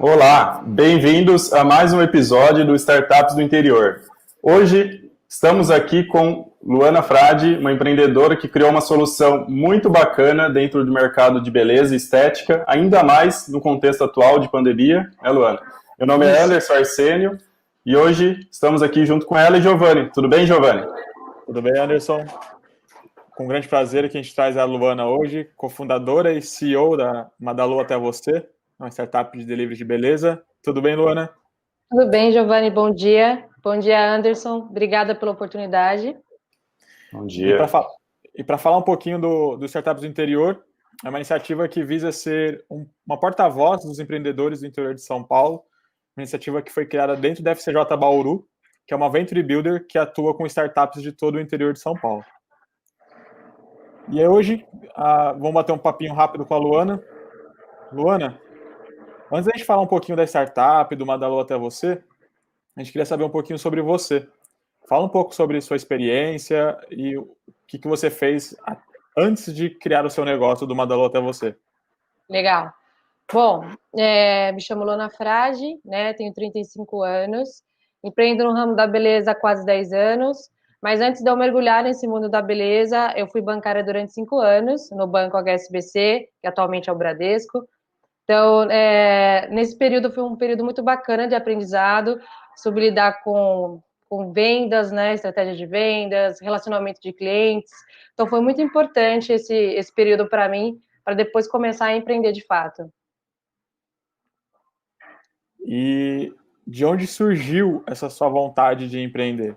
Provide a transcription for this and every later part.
Olá, bem-vindos a mais um episódio do Startups do Interior. Hoje estamos aqui com Luana Frade, uma empreendedora que criou uma solução muito bacana dentro do mercado de beleza e estética, ainda mais no contexto atual de pandemia, né, Luana? Meu nome é Anderson Arsênio e hoje estamos aqui junto com ela e Giovanni. Tudo bem, Giovanni? Tudo bem, Anderson? Com grande prazer que a gente traz a Luana hoje, cofundadora e CEO da Madalu Até Você, uma startup de delivery de beleza. Tudo bem, Luana? Tudo bem, Giovanni, bom dia. Bom dia, Anderson. Obrigada pela oportunidade. Bom dia. E para falar um pouquinho do Startups do Interior, é uma iniciativa que visa ser uma porta-voz dos empreendedores do interior de São Paulo, uma iniciativa que foi criada dentro da FCJ Bauru, que é uma venture builder que atua com startups de todo o interior de São Paulo. E aí hoje, vamos bater um papinho rápido com a Luana. Luana, antes da gente falar um pouquinho da startup, do Madalu Até Você, a gente queria saber um pouquinho sobre você. Fala um pouco sobre sua experiência e o que você fez antes de criar o seu negócio do Madalu Até Você. Legal. Bom, me chamo Luana Frade, né, tenho 35 anos, empreendo no ramo da beleza há quase 10 anos, mas antes de eu mergulhar nesse mundo da beleza, eu fui bancária durante 5 anos, no Banco HSBC, que atualmente é o Bradesco. Então, nesse período foi um período muito bacana de aprendizado sobre lidar com vendas, né, estratégia de vendas, relacionamento de clientes. Então, foi muito importante esse período para mim, para depois começar a empreender de fato. E de onde surgiu essa sua vontade de empreender?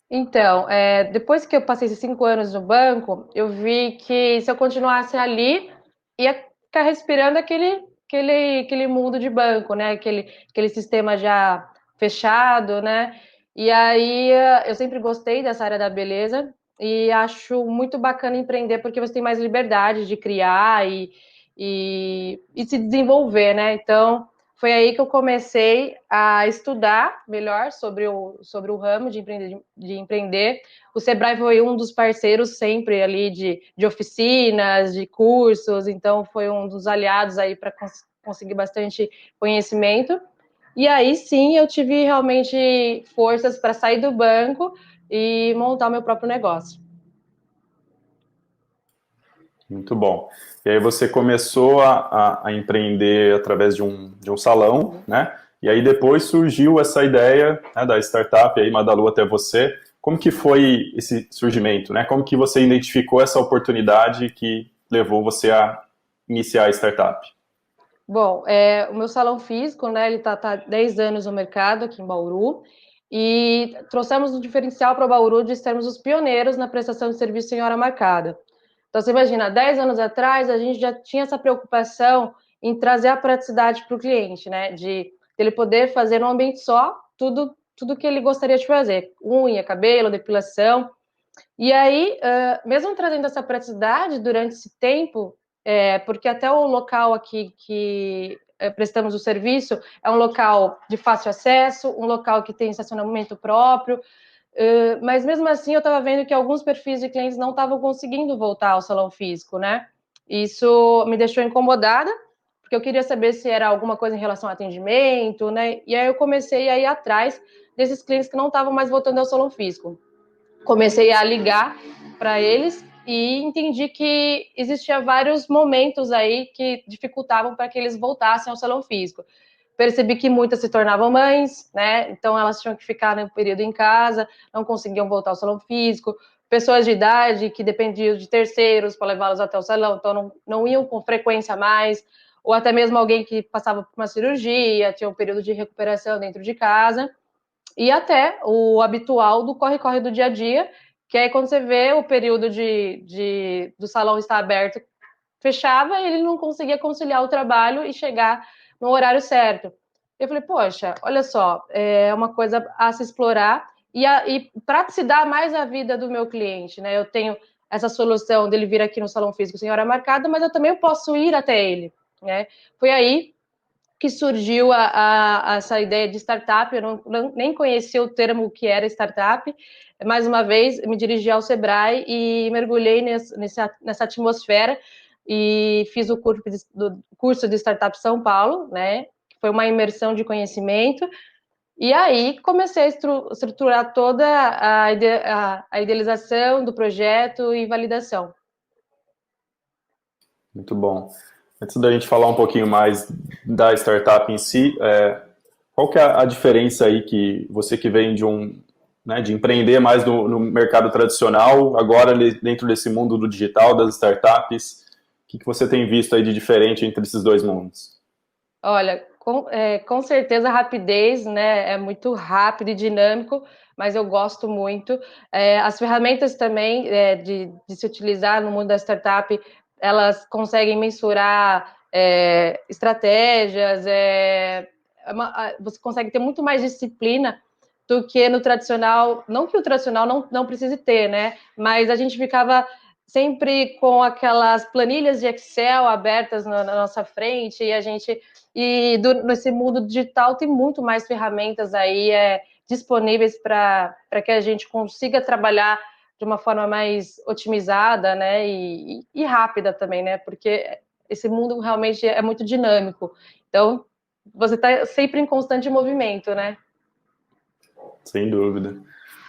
Então, depois que eu passei esses 5 anos no banco, eu vi que se eu continuasse ali, ia ficar respirando aquele mundo de banco, né? Aquele sistema já fechado, né? E aí eu sempre gostei dessa área da beleza e acho muito bacana empreender porque você tem mais liberdade de criar e se desenvolver, né? Então, foi aí que eu comecei a estudar melhor sobre o ramo de empreender. O Sebrae foi um dos parceiros sempre ali de oficinas, de cursos, então foi um dos aliados aí para conseguir bastante conhecimento. E aí sim eu tive realmente forças para sair do banco e montar o meu próprio negócio. Muito bom. E aí você começou a empreender através de um salão, né? E aí depois surgiu essa ideia, né, da startup aí, Madalu Até Você. Como que foi esse surgimento, né? Como que você identificou essa oportunidade que levou você a iniciar a startup? Bom, o meu salão físico, né, ele tá 10 anos no mercado aqui em Bauru, e trouxemos um diferencial para Bauru de sermos os pioneiros na prestação de serviço em hora marcada. Então, você imagina, 10 anos atrás, a gente já tinha essa preocupação em trazer a praticidade para o cliente, né? De ele poder fazer num ambiente só tudo que ele gostaria de fazer. Unha, cabelo, depilação. E aí, mesmo trazendo essa praticidade durante esse tempo, porque até o local aqui que prestamos o serviço é um local de fácil acesso, um local que tem estacionamento próprio, mas mesmo assim eu estava vendo que alguns perfis de clientes não estavam conseguindo voltar ao salão físico, né? Isso me deixou incomodada, porque eu queria saber se era alguma coisa em relação ao atendimento, né? E aí eu comecei a ir atrás desses clientes que não estavam mais voltando ao salão físico. Comecei a ligar para eles e entendi que existia vários momentos aí que dificultavam para que eles voltassem ao salão físico. Percebi que muitas se tornavam mães, né? Então elas tinham que ficar no período em casa, não conseguiam voltar ao salão físico. Pessoas de idade que dependiam de terceiros para levá-los até o salão, então não iam com frequência mais, ou até mesmo alguém que passava por uma cirurgia, tinha um período de recuperação dentro de casa, e até o habitual do corre-corre do dia a dia, que aí quando você vê o período do salão estar aberto, fechava e ele não conseguia conciliar o trabalho e chegar no horário certo. Eu falei, poxa, olha só, é uma coisa a se explorar e praticidade mais a vida do meu cliente, né? Eu tenho essa solução dele vir aqui no salão físico sem hora marcada, mas eu também posso ir até ele, né? Foi aí que surgiu essa ideia de startup. Eu nem conhecia o termo que era startup. Mais uma vez, me dirigi ao Sebrae e mergulhei nessa atmosfera e fiz o curso de Startup São Paulo, né? Que foi uma imersão de conhecimento. E aí comecei a estruturar toda a idealização do projeto e validação. Muito bom. Antes da gente falar um pouquinho mais da startup em si, qual que é a diferença aí que você que vem de empreender mais no mercado tradicional, agora dentro desse mundo do digital, das startups, o que você tem visto aí de diferente entre esses dois mundos? Olha, com certeza a rapidez, né, é muito rápido e dinâmico, mas eu gosto muito. As ferramentas também de se utilizar no mundo da startup, elas conseguem mensurar estratégias, você consegue ter muito mais disciplina do que no tradicional. Não que o tradicional não precise ter, né? Mas a gente ficava sempre com aquelas planilhas de Excel abertas na nossa frente nesse mundo digital tem muito mais ferramentas aí disponíveis para que a gente consiga trabalhar de uma forma mais otimizada, né, e rápida também, né, porque esse mundo realmente é muito dinâmico. Então, você está sempre em constante movimento, né? Sem dúvida.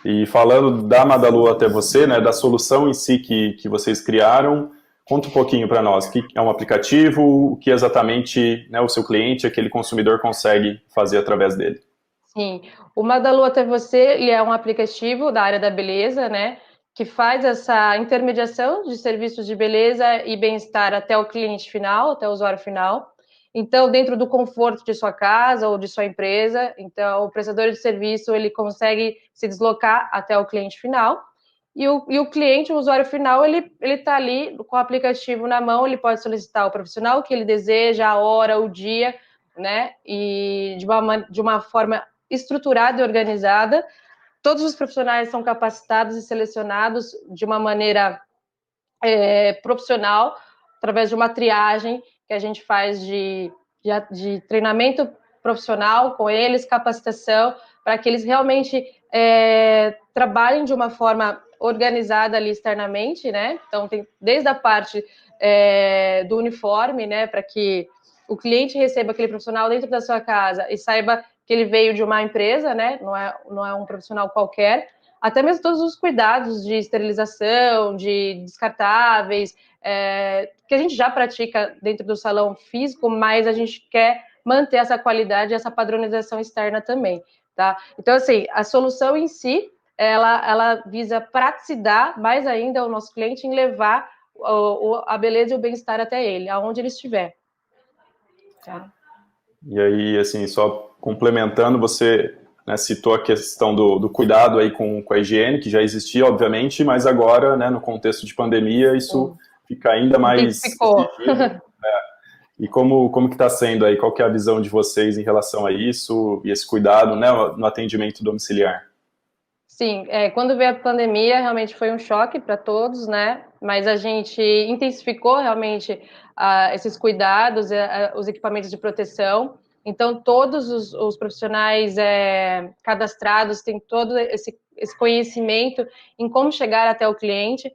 E falando da Madalu até você, né, da solução em si que vocês criaram, conta um pouquinho para nós. O que é um aplicativo? O que exatamente, né, o seu cliente, aquele consumidor, consegue fazer através dele? Sim, o Madalu até você ele é um aplicativo da área da beleza, né, que faz essa intermediação de serviços de beleza e bem-estar até o cliente final, até o usuário final. Então, dentro do conforto de sua casa ou de sua empresa, então o prestador de serviço ele consegue se deslocar até o cliente final. E o cliente, o usuário final, ele está ali com o aplicativo na mão, ele pode solicitar o profissional que ele deseja, a hora, o dia, né? E de uma forma estruturada e organizada. Todos os profissionais são capacitados e selecionados de uma maneira profissional, através de uma triagem que a gente faz de treinamento profissional com eles, capacitação, para que eles realmente trabalhem de uma forma organizada ali externamente, né? Então, tem desde a parte do uniforme, né, para que o cliente receba aquele profissional dentro da sua casa e saiba que ele veio de uma empresa, né? Não é um profissional qualquer. Até mesmo todos os cuidados de esterilização, de descartáveis, que a gente já pratica dentro do salão físico, mas a gente quer manter essa qualidade e essa padronização externa também, tá? Então, assim, a solução em si, ela visa praticidade mais ainda ao nosso cliente em levar a beleza e o bem-estar até ele, aonde ele estiver. Tá? E aí, assim, só complementando, você, né, citou a questão do cuidado aí com a higiene, que já existia, obviamente, mas agora, né, no contexto de pandemia, isso fica ainda mais exigido. E como que está sendo aí? Qual que é a visão de vocês em relação a isso e esse cuidado, né, no atendimento domiciliar? Sim, quando veio a pandemia, realmente foi um choque para todos, né? Mas a gente intensificou realmente esses cuidados, os equipamentos de proteção. Então, todos os profissionais cadastrados têm todo esse conhecimento em como chegar até o cliente,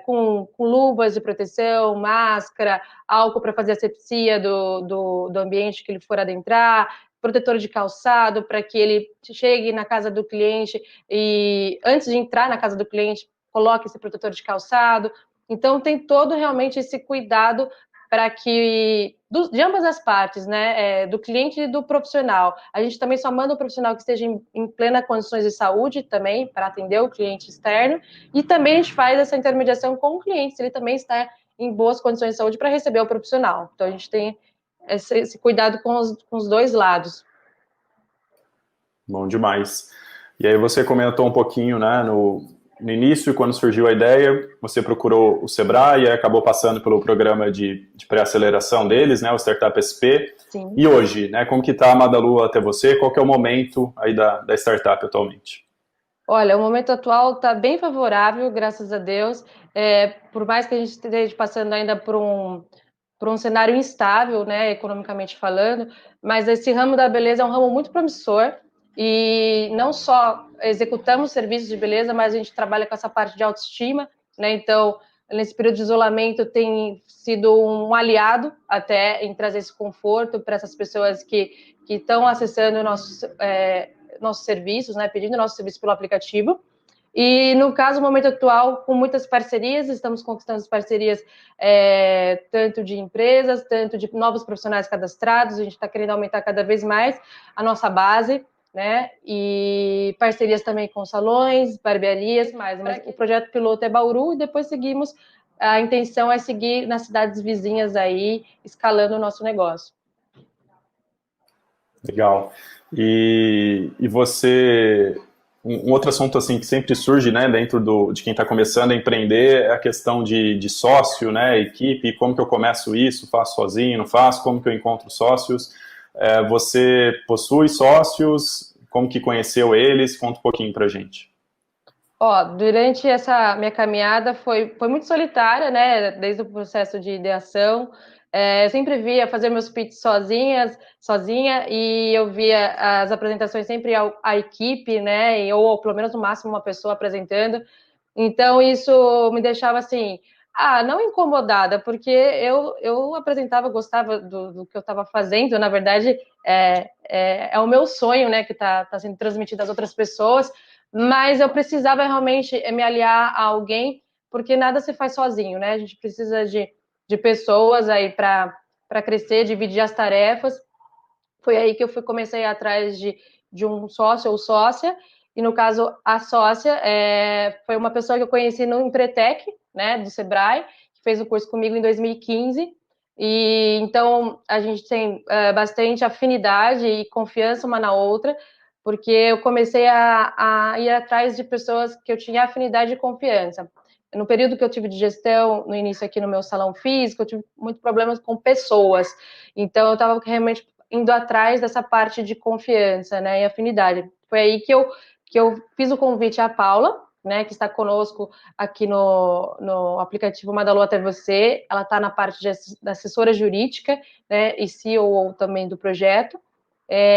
com luvas de proteção, máscara, álcool para fazer asepsia do ambiente que ele for adentrar, protetor de calçado para que ele chegue na casa do cliente e antes de entrar na casa do cliente, coloque esse protetor de calçado. Então, tem todo realmente esse cuidado para que, de ambas as partes, né, do cliente e do profissional. A gente também só manda o profissional que esteja em plena condições de saúde também, para atender o cliente externo, e também a gente faz essa intermediação com o cliente, se ele também está em boas condições de saúde para receber o profissional. Então, a gente tem esse cuidado com os dois lados. Bom demais. E aí você comentou um pouquinho, né, no início, quando surgiu a ideia, você procurou o Sebrae e acabou passando pelo programa de pré-aceleração deles, né, o Startup SP. Sim. E hoje, né, como que está a Madalu até você? Qual que é o momento aí da startup atualmente? Olha, o momento atual está bem favorável, graças a Deus. Por mais que a gente esteja passando ainda por um cenário instável, né, economicamente falando, mas esse ramo da beleza é um ramo muito promissor e não só executamos serviços de beleza, mas a gente trabalha com essa parte de autoestima, né, então nesse período de isolamento, tem sido um aliado até em trazer esse conforto para essas pessoas que estão acessando nossos serviços, né, pedindo nosso serviço pelo aplicativo. E, no caso, no momento atual, com muitas parcerias, estamos conquistando parcerias tanto de empresas, tanto de novos profissionais cadastrados, a gente está querendo aumentar cada vez mais a nossa base, né? E parcerias também com salões, barbearias, mas o projeto piloto é Bauru e depois seguimos, a intenção é seguir nas cidades vizinhas aí, escalando o nosso negócio. Legal. E você... Um outro assunto assim que sempre surge, né, dentro de quem está começando a empreender é a questão de sócio, né, equipe, como que eu começo isso, faço sozinho, não faço, como que eu encontro sócios. Você possui sócios, como que conheceu eles? Conta um pouquinho pra gente. Durante essa minha caminhada foi muito solitária, né, desde o processo de ideação. Eu sempre via fazer meus pitches sozinha, e eu via as apresentações sempre a equipe, né, ou pelo menos no máximo uma pessoa apresentando. Então isso me deixava assim, não incomodada, porque eu apresentava, gostava do que eu estava fazendo. Na verdade, é o meu sonho, né, que está sendo transmitido às outras pessoas, mas eu precisava realmente me aliar a alguém, porque nada se faz sozinho, né? A gente precisa de pessoas aí para crescer, dividir as tarefas. Foi aí que eu comecei atrás de um sócio ou sócia, e no caso a sócia foi uma pessoa que eu conheci no Empretec, né, do Sebrae, que fez o curso comigo em 2015, e então a gente tem bastante afinidade e confiança uma na outra, porque eu comecei a ir atrás de pessoas que eu tinha afinidade e confiança. No período que eu tive de gestão, no início aqui no meu salão físico, eu tive muitos problemas com pessoas, então eu estava realmente indo atrás dessa parte de confiança, né, e afinidade. Foi aí que eu fiz o convite à Paula, né, que está conosco aqui no aplicativo Madalou Até Você. Ela está na parte da assessora jurídica, né, e CEO também do projeto.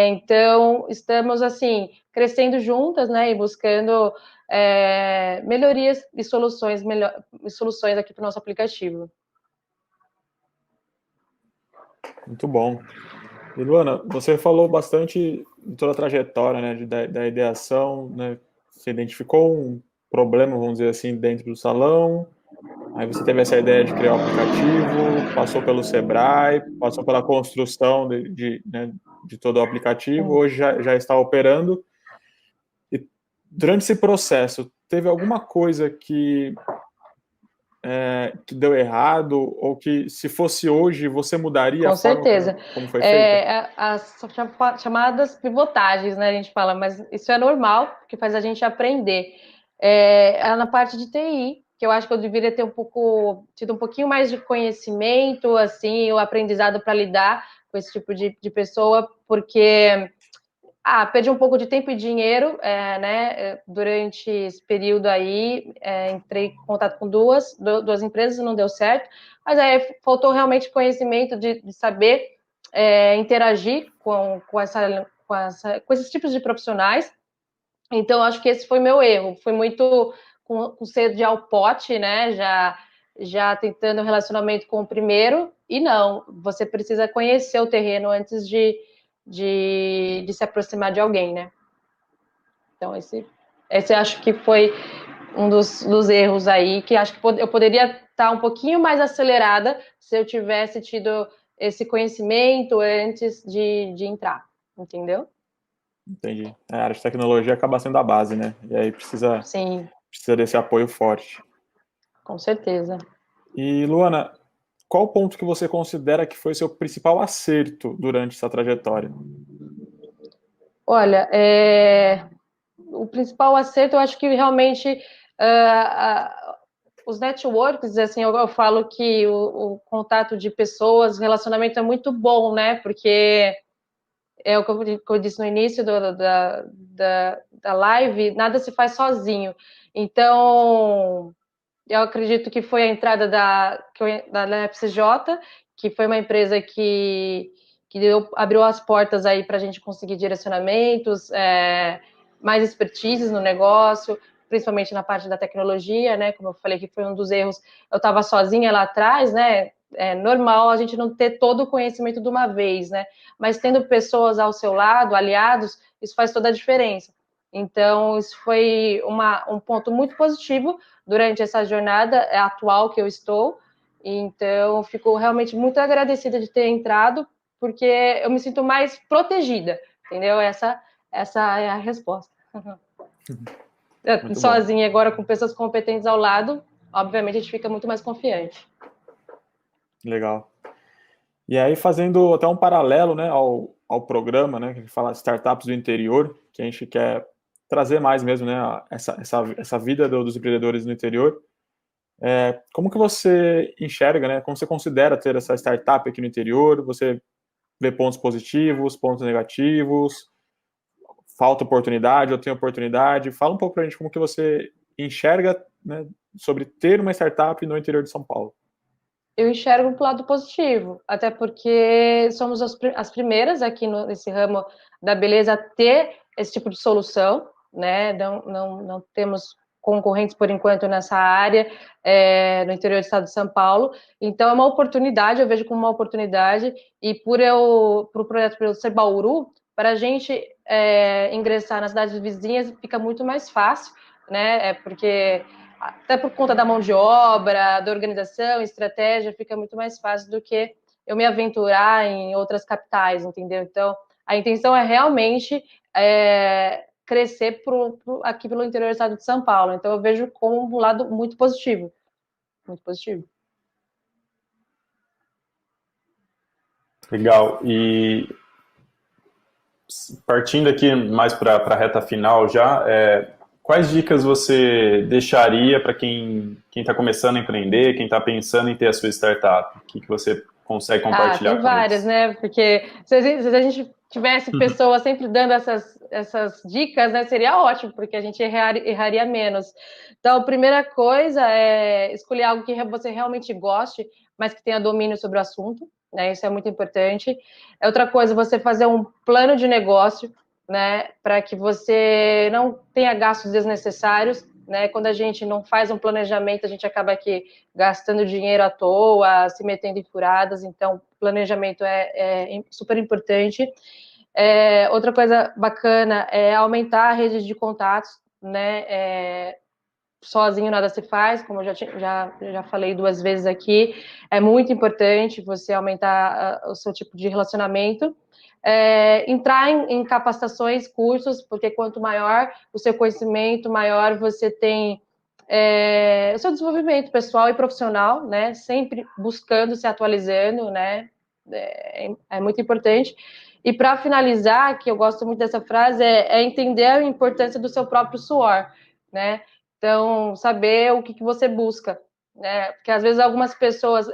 Então, estamos, assim, crescendo juntas, né, e buscando melhorias e soluções aqui para o nosso aplicativo. Muito bom. E, Luana, você falou bastante de toda a trajetória, né, da ideação, né? Você identificou um problema, vamos dizer assim, dentro do salão, aí você teve essa ideia de criar o aplicativo, passou pelo Sebrae, passou pela construção né, de todo o aplicativo, hoje já está operando. E durante esse processo, teve alguma coisa que deu errado, ou que, se fosse hoje, você mudaria a forma como foi feita? As chamadas pivotagens, né, a gente fala, mas isso é normal, porque faz a gente aprender. Na parte de TI, que eu acho que eu deveria ter tido um pouquinho mais de conhecimento, assim, o aprendizado para lidar com esse tipo de pessoa, porque perdi um pouco de tempo e dinheiro, né? Durante esse período aí, entrei em contato com duas empresas, não deu certo, mas aí faltou realmente conhecimento de saber interagir com esses tipos de profissionais. Então, acho que esse foi meu erro. Foi muito com sede ao pote, né? Já tentando relacionamento com o primeiro, e não, você precisa conhecer o terreno antes de se aproximar de alguém, né? Então, esse acho que foi um dos erros aí, que acho que eu poderia estar um pouquinho mais acelerada se eu tivesse tido esse conhecimento antes de entrar, entendeu? Entendi. A área de tecnologia acaba sendo a base, né? E aí precisa desse apoio forte. Com certeza. E, Luana, qual o ponto que você considera que foi seu principal acerto durante essa trajetória? Olha, o principal acerto, eu acho que realmente os networks, assim, eu falo que o contato de pessoas, o relacionamento é muito bom, né? Porque é o que eu disse no início da live, nada se faz sozinho. Então, eu acredito que foi a entrada da FCJ, que foi uma empresa que abriu as portas aí para a gente conseguir direcionamentos, mais expertises no negócio. principalmente na parte da tecnologia, né? Como eu falei que foi um dos erros, eu estava sozinha lá atrás, né? É normal a gente não ter todo o conhecimento de uma vez, né? Mas tendo pessoas ao seu lado, aliados, isso faz toda a diferença. Então, isso foi um ponto muito positivo durante essa jornada atual que eu estou. Então, fico realmente muito agradecida de ter entrado, porque eu me sinto mais protegida, entendeu? Essa é a resposta. Sozinha agora, com pessoas competentes ao lado, obviamente a gente fica muito mais confiante. Legal. E aí, fazendo até um paralelo, né, ao programa, né, que a gente fala Startups do Interior, que a gente quer trazer mais mesmo, né, essa vida dos empreendedores no interior. Como que você enxerga, né, como você considera ter essa startup aqui no interior? Você vê pontos positivos, pontos negativos, falta oportunidade ou tem oportunidade? Fala um pouco pra gente como que você enxerga, né, sobre ter uma startup no interior de São Paulo. Eu enxergo pro lado positivo, até porque somos as primeiras aqui nesse ramo da beleza a ter esse tipo de solução, né? Não temos concorrentes por enquanto nessa área, no interior do estado de São Paulo. Então é uma oportunidade, eu vejo como uma oportunidade, e pro projeto ser Bauru, para a gente ingressar nas cidades vizinhas fica muito mais fácil, né? Porque até por conta da mão de obra, da organização, estratégia, fica muito mais fácil do que eu me aventurar em outras capitais, entendeu? Então, a intenção é realmente crescer aqui pelo interior do estado de São Paulo. Então, eu vejo como um lado muito positivo. Muito positivo. Legal. E partindo aqui mais para a reta final já, quais dicas você deixaria para quem está começando a empreender, quem está pensando em ter a sua startup? O que você consegue compartilhar tem com várias, eles? né? Porque se a gente tivesse pessoas sempre dando essas dicas, né, seria ótimo, porque a gente erraria menos. Então, a primeira coisa é escolher algo que você realmente goste, mas que tenha domínio sobre o assunto, né? Isso é muito importante. Outra coisa, você fazer um plano de negócio, né, para que você não tenha gastos desnecessários, né? Quando a gente não faz um planejamento, a gente acaba aqui gastando dinheiro à toa, se metendo em furadas. Então, planejamento é super importante. Outra coisa bacana é aumentar a rede de contatos, né? Sozinho nada se faz, como eu já falei 2 vezes aqui. É muito importante você aumentar o seu tipo de relacionamento. Entrar em capacitações, cursos, porque quanto maior o seu conhecimento, maior você tem o seu desenvolvimento pessoal e profissional, né? Sempre buscando, se atualizando, né? É muito importante. E para finalizar, que eu gosto muito dessa frase, é entender a importância do seu próprio suor, né? Então, saber o que você busca, né? Porque às vezes algumas pessoas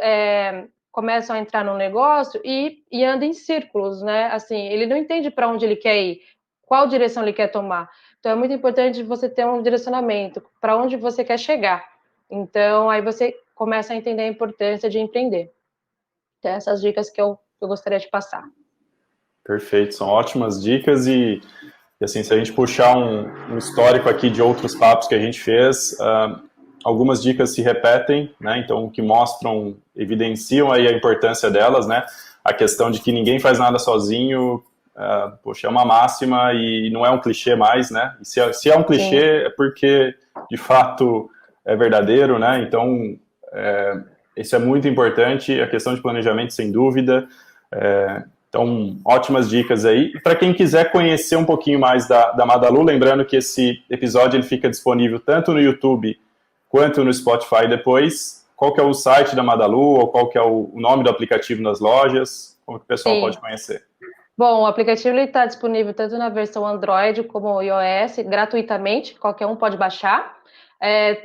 começam a entrar no negócio e andam em círculos, né? Assim, ele não entende para onde ele quer ir, qual direção ele quer tomar. Então, é muito importante você ter um direcionamento para onde você quer chegar. Então, aí você começa a entender a importância de empreender. Então, essas dicas que eu gostaria de passar. Perfeito, são ótimas dicas e assim, se a gente puxar um histórico aqui de outros papos que a gente fez, algumas dicas se repetem, né? Então, que mostram, evidenciam aí a importância delas, né? A questão de que ninguém faz nada sozinho, poxa, é uma máxima e não é um clichê mais, né? E se é um clichê, sim, é porque, de fato, é verdadeiro, né? Então, isso é muito importante, a questão de planejamento, sem dúvida. Então, ótimas dicas aí. E para quem quiser conhecer um pouquinho mais da Madalu, lembrando que esse episódio ele fica disponível tanto no YouTube quanto no Spotify depois. Qual que é o site da Madalu ou qual que é o nome do aplicativo nas lojas? Como que o pessoal pode conhecer? Bom, o aplicativo está disponível tanto na versão Android como iOS, gratuitamente, qualquer um pode baixar.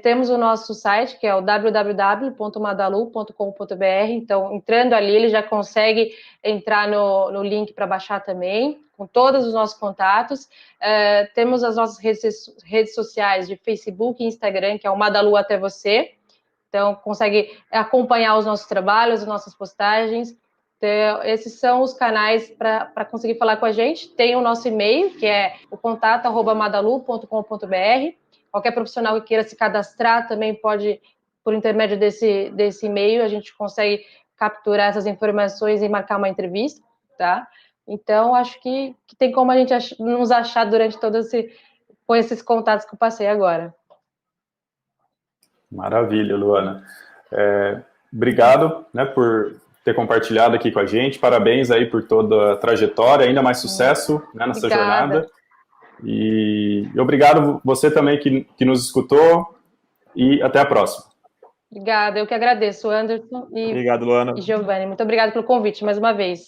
Temos o nosso site, que é o www.madalu.com.br, então, entrando ali, ele já consegue entrar no link para baixar também, com todos os nossos contatos. Temos as nossas redes sociais de Facebook e Instagram, que é o Madalu Até Você, então consegue acompanhar os nossos trabalhos, as nossas postagens. Então, esses são os canais para conseguir falar com a gente. Tem o nosso e-mail, que é o contato@madalu.com.br. qualquer profissional que queira se cadastrar também pode, por intermédio desse e-mail, a gente consegue capturar essas informações e marcar uma entrevista, tá? Então, acho que tem como a gente nos achar durante com esses contatos que eu passei agora. Maravilha, Luana. Obrigado, né, por ter compartilhado aqui com a gente. Parabéns aí por toda a trajetória, ainda mais sucesso, né, nessa jornada. E obrigado você também que nos escutou e até a próxima. Obrigada, eu que agradeço, Anderson Obrigado, Luana. e Giovanni. Muito obrigada pelo convite mais uma vez.